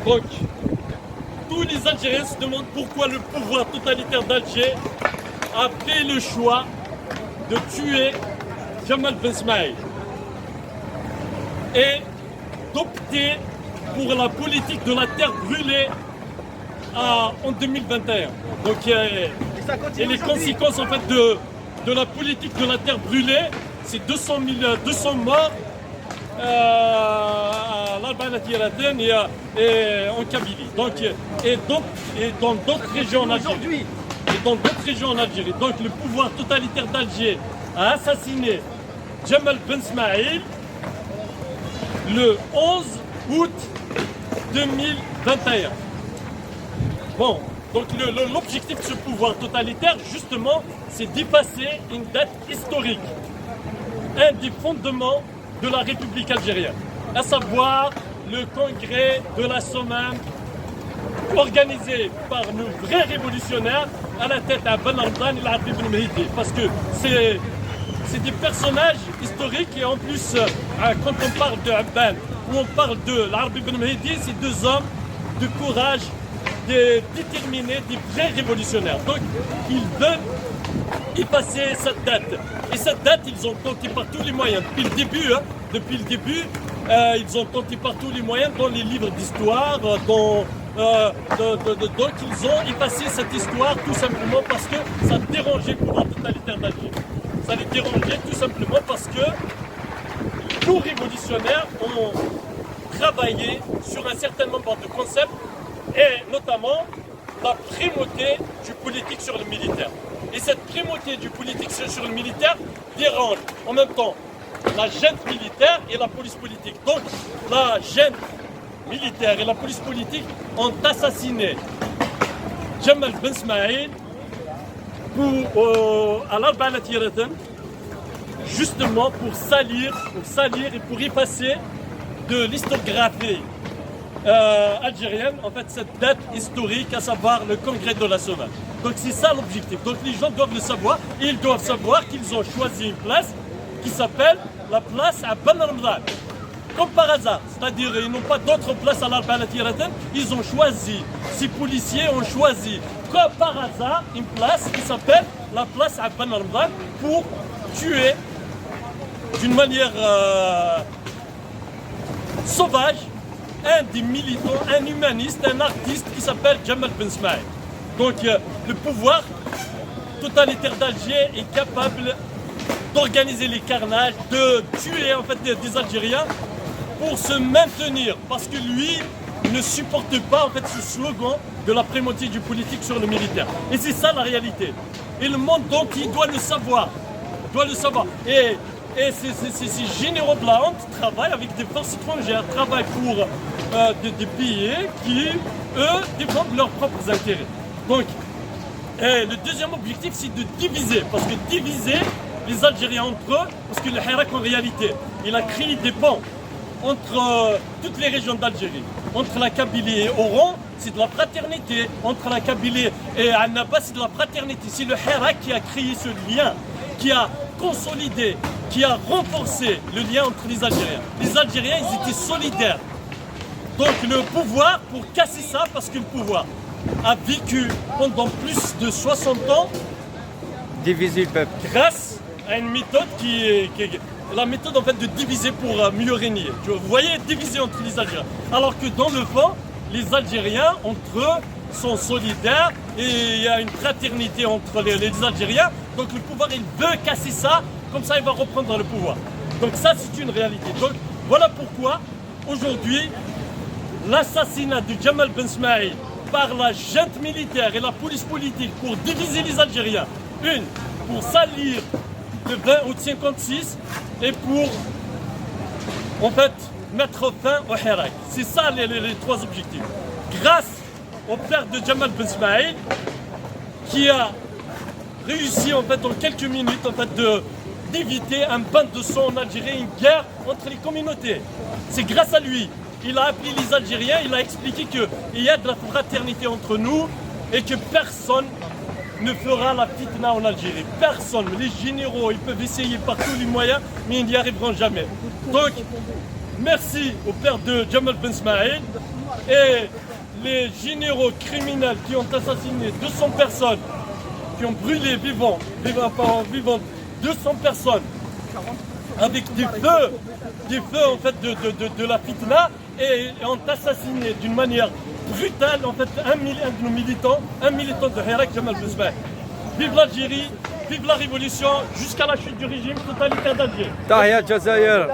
Donc, tous les Algériens se demandent pourquoi le pouvoir totalitaire d'Alger a fait le choix de tuer Jamal Ben Smaïl et d'opter pour la politique de la terre brûlée en 2021. Donc, et les conséquences en fait de la politique de la terre brûlée, c'est 200 morts à l'Albanatiratan et en Kabylie. Et dans d'autres régions en Algérie. Donc le pouvoir totalitaire d'Alger a assassiné Jamal Ben Smaïl le 11 août 2021. Bon, donc l'objectif de ce pouvoir totalitaire, justement, c'est d'effacer une date historique, un des fondements de la République algérienne, à savoir le congrès de la Sommam, organisé par nos vrais révolutionnaires, à la tête à Ben Ramdan et l'Arbi Ben Mehdi, parce que c'est des personnages historiques et en plus, quand on parle de Abban ou on parle de l'Arbi Ben Mehdi, c'est deux hommes de courage, déterminés, des vrais révolutionnaires. Donc, ils veulent effacer cette date. Et cette date, ils ont tenté par tous les moyens. Depuis le début, ils ont tenté par tous les moyens dans les livres d'histoire, donc ils ont effacé cette histoire tout simplement parce que ça dérangeait le pouvoir totalitaire d'Alger. Ça les dérangeait tout simplement parce que nos révolutionnaires ont travaillé sur un certain nombre de concepts et notamment la primauté du politique sur le militaire. Et cette primauté du politique sur le militaire dérange en même temps la junte militaire et la police politique. Donc la junte militaire et la police politique ont assassiné Jamal Ben Smaïl à l'Albanatiratan, justement pour salir et pour effacer de l'histographie algérienne, en fait, cette date historique, à savoir le congrès de la Sommam. Donc c'est ça l'objectif. Donc les gens doivent le savoir et ils doivent savoir qu'ils ont choisi une place qui s'appelle la place à Ben Ramdan. Comme par hasard, c'est-à-dire ils n'ont pas d'autre place à l'Albanatiratan, ils ont choisi, ces policiers ont choisi, comme par hasard, une place qui s'appelle la place à Ben Ramdan pour tuer d'une manière sauvage un des militants, un humaniste, un artiste qui s'appelle Jamal Ben Smaïl. Donc le pouvoir totalitaire d'Alger est capable d'organiser les carnages, de tuer en fait des Algériens pour se maintenir, parce que lui ne supporte pas en fait ce slogan de la primauté du politique sur le militaire. Et c'est ça la réalité. Et le monde donc il doit le savoir, Et ces généraux de la honte travaillent avec des forces étrangères, travaillent pour des pays qui, eux, défendent leurs propres intérêts. Donc, le deuxième objectif, c'est de diviser, parce que diviser les Algériens entre eux, parce que le Hirak, en réalité, il a créé des ponts entre toutes les régions d'Algérie. Entre la Kabylie et Oran, c'est de la fraternité. Entre la Kabylie et Annaba, c'est de la fraternité. C'est le Hirak qui a créé ce lien, qui a consolidé, qui a renforcé le lien entre les Algériens. Les Algériens, ils étaient solidaires. Donc le pouvoir, pour casser ça, parce que le pouvoir a vécu pendant plus de 60 ans, diviser le peuple, grâce à une méthode qui est la méthode en fait de diviser pour mieux régner. Vous voyez, diviser entre les Algériens. Alors que dans le fond, les Algériens, entre eux, sont solidaires et il y a une fraternité entre les Algériens. Donc le pouvoir, il veut casser ça, comme ça il va reprendre le pouvoir. Donc ça, c'est une réalité. Donc voilà pourquoi, aujourd'hui, l'assassinat de Jamal Ben Smaïl par la junte militaire et la police politique pour diviser les Algériens, une, pour salir le 20 août 56 et pour, en fait, mettre fin au Hirak. C'est ça les trois objectifs. Grâce au père de Jamal Ben Smaïl, qui a réussi en fait en quelques minutes en fait d'éviter un bain de sang en Algérie, une guerre entre les communautés. C'est grâce à lui. Il a appelé les Algériens, il a expliqué qu'il y a de la fraternité entre nous et que personne ne fera la fitna en Algérie. Personne. Les généraux, ils peuvent essayer par tous les moyens, mais ils n'y arriveront jamais. Donc, merci au père de Jamal Ben Smaïl et les généraux criminels qui ont assassiné 200 personnes, qui ont brûlé vivant 200 personnes avec des feux en fait de la fitna et ont assassiné d'une manière brutale en fait un de nos militants, un militant de Hirak Jamal Belzbah. Vive l'Algérie, vive la révolution jusqu'à la chute du régime totalitaire d'Alger. Tahia Jazair.